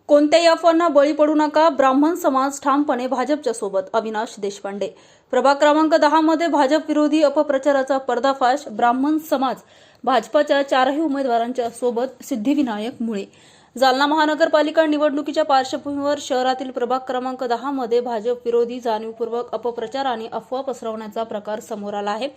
कोणत्याही अफवांना बळी पडू नका. ब्राह्मण समाज ठामपणे भाजपच्या सोबत. अविनाश देशपांडे. प्रभाग क्रमांक 10 मध्ये भाजप विरोधी अपप्रचाराचा पर्दाफाश. ब्राह्मण समाज भाजपच्या 4ही उमेदवारांच्या सोबत. सिद्धिविनायक मुळे. जालना महानगरपालिका निवडणुकीच्या पार्श्वभूमीवर शहरातील प्रभाग क्रमांक 10 मध्ये भाजप विरोधी जाणीवपूर्वक अपप्रचार आणि अफवा पसरवण्याचा प्रकार समोर आला आहे.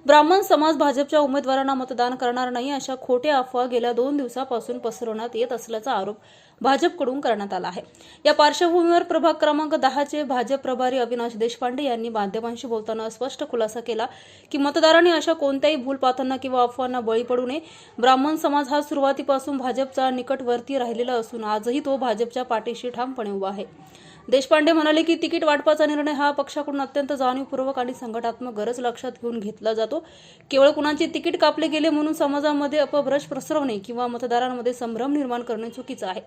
ब्राह्मण समाज भाजपच्या उमेदवारांना मतदान करणार नाही अशा खोट्या अफवा गेल्या 2 दिवसांपासून पसरवण्यात येत असल्याचा आरोप भाजपकडून करण्यात आला आहे. या पार्श्वभूमीवर प्रभाग क्रमांक 10 चे भाजप प्रभारी अविनाश देशपांडे यांनी माध्यमांशी बोलताना स्पष्ट खुलासा केला की मतदारांनी अशा कोणत्याही भूलपाथांना किंवा अफवांना बळी पडू नये. ब्राह्मण समाज हा सुरुवातीपासून भाजपचा निकटवर्ती राहिलेला असून आजही तो भाजपच्या पाठीशी ठामपणे उभा आहे. देशपांडे म्हणाले की तिकीट वाटपाचा निर्णय हा पक्षाकडून अत्यंत जाणीवपूर्वक आणि संघटनात्मक गरज लक्षात घेऊन घेतला जातो. केवळ कुणाचे तिकीट कापले गेले म्हणून समाजामध्ये अपभ्रंश पसरवणे किंवा मतदारांमध्ये संभ्रम निर्माण करणे चुकीचे आहे.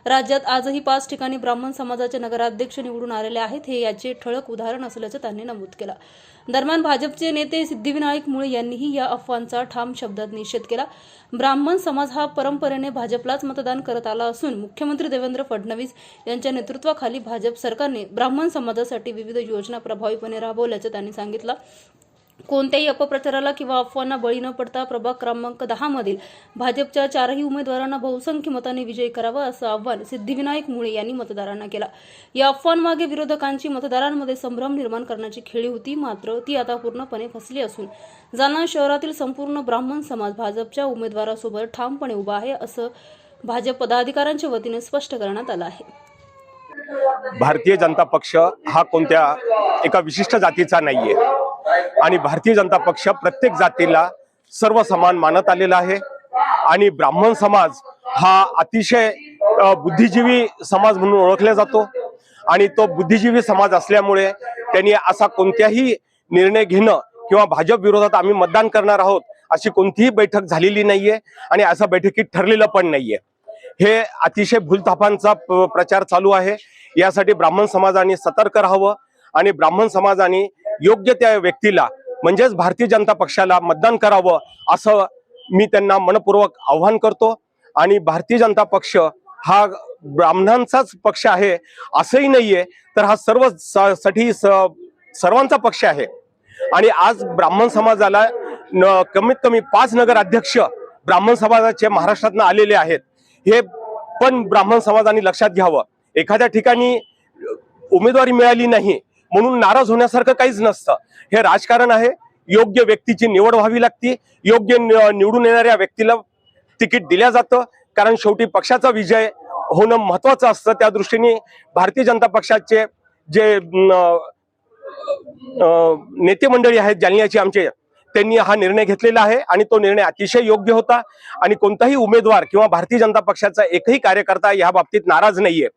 राज्यात आजही 5 ठिकाणी ब्राह्मण समाजाचे नगराध्यक्ष निवडून आलेले आहेत. हे याचे ठळक उदाहरण असल्याचे त्यांनी नमूद केलं. दरम्यान भाजपचे नेते सिद्धिविनायक मुळे यांनीही या अफवांचा ठाम शब्दात निषेध केला. ब्राह्मण समाज हा परंपरेने भाजपलाच मतदान करत आला असून मुख्यमंत्री देवेंद्र फडणवीस यांच्या नेतृत्वाखाली भाजप सरकारने ब्राह्मण समाजासाठी विविध योजना प्रभावीपणे राबवल्याचे त्यांनी सांगितलं. कोणत्याही अपप्रचाराला किंवा अफवांना बळी न पडता प्रभाग क्रमांक 10 मधील भाजपच्या 4ही उमेदवारांना बहुसंख्य मतांनी विजयी करावा असं आवाहन सिद्धिविनायक मुळे यांनी मतदारांना केलं. या अफवांमागे विरोधकांची मतदारांमध्ये संभ्रम निर्माण करण्याची खेळी होती, मात्र ती आता पूर्णपणे फसली असून जालना शहरातील संपूर्ण ब्राह्मण समाज भाजपच्या उमेदवारासोबत ठामपणे उभा आहे असं भाजप पदाधिकाऱ्यांच्या वतीने स्पष्ट करण्यात आलं आहे. भारतीय जनता पक्ष हा कोणत्या एका विशिष्ट जातीचा नाहीये आणि भारतीय जनता पक्ष प्रत्येक जातीला सर्व समान मानत आलेला आहे आणि ब्राह्मण समाज हा अतिशय बुद्धिजीवी समाज म्हणून ओळखला जातो आणि तो बुद्धिजीवी समाज असल्यामुळे त्यांनी असा कोणत्याही निर्णय घेणं किंवा भाजप विरोधात आम्ही मतदान करणार आहोत अशी कोणतीही बैठक झालेली नाहीये आणि असा बैठकीत ठरलेलं पण नाहीये. हे अतिशय भूलथापांचा प्रचार चालू आहे. यासाठी ब्राह्मण समाजाने सतर्क राहावं आणि ब्राह्मण समाजाने योग्य त्या व्यक्तीला म्हणजेच भारतीय जनता पक्षाला मतदान करावं असं मी त्यांना मनपूर्वक आव्हान करतो. आणि भारतीय जनता पक्ष हा ब्राह्मणांचाच पक्ष आहे असंही नाहीये, तर हा सर्वांचा पक्ष आहे. आणि आज ब्राह्मण समाजाला कमीत कमी 5 नगराध्यक्ष ब्राह्मण समाजाचे महाराष्ट्रातून आलेले आहेत. हे पण ब्राह्मण समाजाने लक्षात घ्यावं. एखाद्या ठिकाणी उमेदवारी मिळाली नाही म्हणून नाराज होण्यासारखं काहीच नसतं. हे राजकारण आहे. योग्य व्यक्तीची निवड व्हावी लागते. योग्य निवडून येणाऱ्या व्यक्तीला तिकीट दिल्या जातं, कारण शेवटी पक्षाचा विजय होणं महत्वाचं असतं. त्या दृष्टीने भारतीय जनता पक्षाचे जे नेते मंडळी आहेत जालन्याचे आमचे, त्यांनी हा निर्णय घेतलेला आहे आणि तो निर्णय अतिशय योग्य होता. आणि कोणताही उमेदवार किंवा भारतीय जनता पक्षाचा एकही कार्यकर्ता या बाबतीत नाराज नाहीये.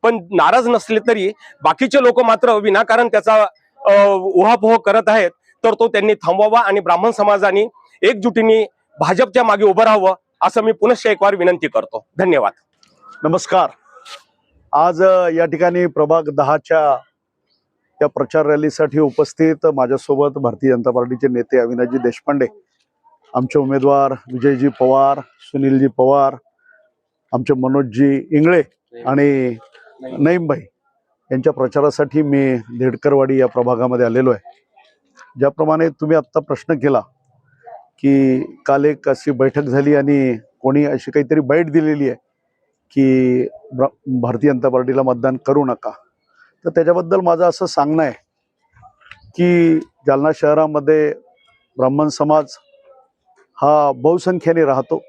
पण नाराज नसले तरी बाकीचे लोक मात्र विनाकारण त्याचा उहापोह करत आहेत, तर तो त्यांनी थांबवावा आणि ब्राह्मण समाजाने एकजुटीने भाजपच्या मागे उभं राहावं असं मी पुनश्च एक वार विनंती करतो. धन्यवाद. नमस्कार. आज या ठिकाणी प्रभाग 10च्या या प्रचार रॅलीसाठी उपस्थित माझ्यासोबत भारतीय जनता पार्टीचे नेते अविनाशजी देशपांडे, आमचे उमेदवार विजयजी पवार, सुनीलजी पवार, आमचे मनोजजी इंगळे आणि नईमभाई यांच्या प्रचारासाठी मी देडकरवाडी या प्रभागामध्ये आलेलो आहे. ज्याप्रमाणे तुम्ही आत्ता प्रश्न केला की काल एक अशी बैठक झाली आणि कोणी अशी काहीतरी बाईट दिलेली आहे की भारतीय जनता पार्टीला मतदान करू नका, तर त्याच्याबद्दल माझं असं सांगणं आहे की जालना शहरामध्ये ब्राह्मण समाज हा बहुसंख्येने राहतो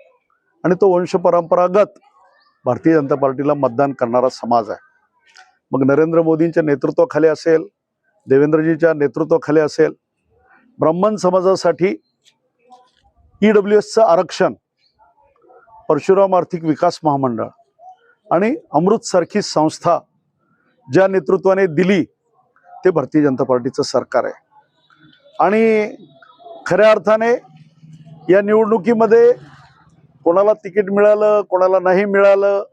आणि तो वंशपरंपरागत भारतीय जनता पार्टीला मतदान करणारा समाज आहे. मग नरेंद्र मोदींच्या नेतृत्वाखाली असेल, देवेंद्रजीच्या नेतृत्वाखाली असेल, ब्राह्मण समाजासाठी EWSचं आरक्षण, परशुराम आर्थिक विकास महामंडळ आणि अमृतसारखी संस्था ज्या नेतृत्वाने दिली ते भारतीय जनता पार्टीचं सरकार आहे. आणि खऱ्या अर्थाने या निवडणुकीमध्ये कोणाला तिकीट मिळालं कोणाला नाही मिळालं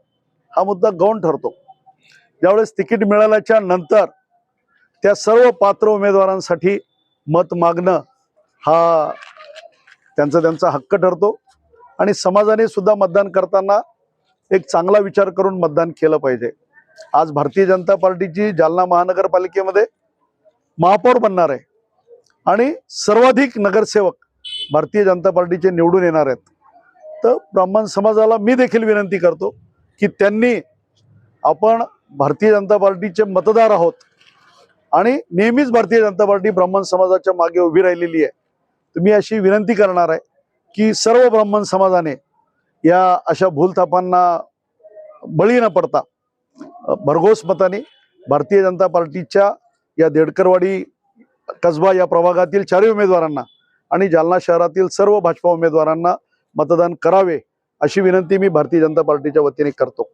हा मुद्दा गौण ठरतो. ज्यावेळेस तिकीट मिळाल्याच्या नंतर त्या सर्व पात्र उमेदवारांसाठी मत मागणं हा त्यांचा हक्क ठरतो आणि समाजाने सुद्धा मतदान करताना एक चांगला विचार करून मतदान केलं पाहिजे. आज भारतीय जनता पार्टीची जालना महानगरपालिकेमध्ये महापौर बनणार आहे आणि सर्वाधिक नगरसेवक भारतीय जनता पार्टीचे निवडून येणार आहेत. तर ब्राह्मण समाजाला मी देखील विनंती करतो की त्यांनी, आपण भारतीय जनता पार्टीचे मतदार आहोत आणि नेहमीच भारतीय जनता पार्टी ब्राह्मण समाजाच्या मागे उभी राहिलेली आहे. तर मी अशी विनंती करणार आहे की सर्व ब्राह्मण समाजाने या अशा भूलथापांना बळी न पडता भरघोस मताने भारतीय जनता पार्टीच्या या देडकरवाडी कसबा या प्रभागातील 4 उमेदवारांना आणि जालना शहरातील सर्व भाजपा उमेदवारांना मतदान करावे अशी विनंती मी भारतीय जनता पार्टीच्या वतीने करतो.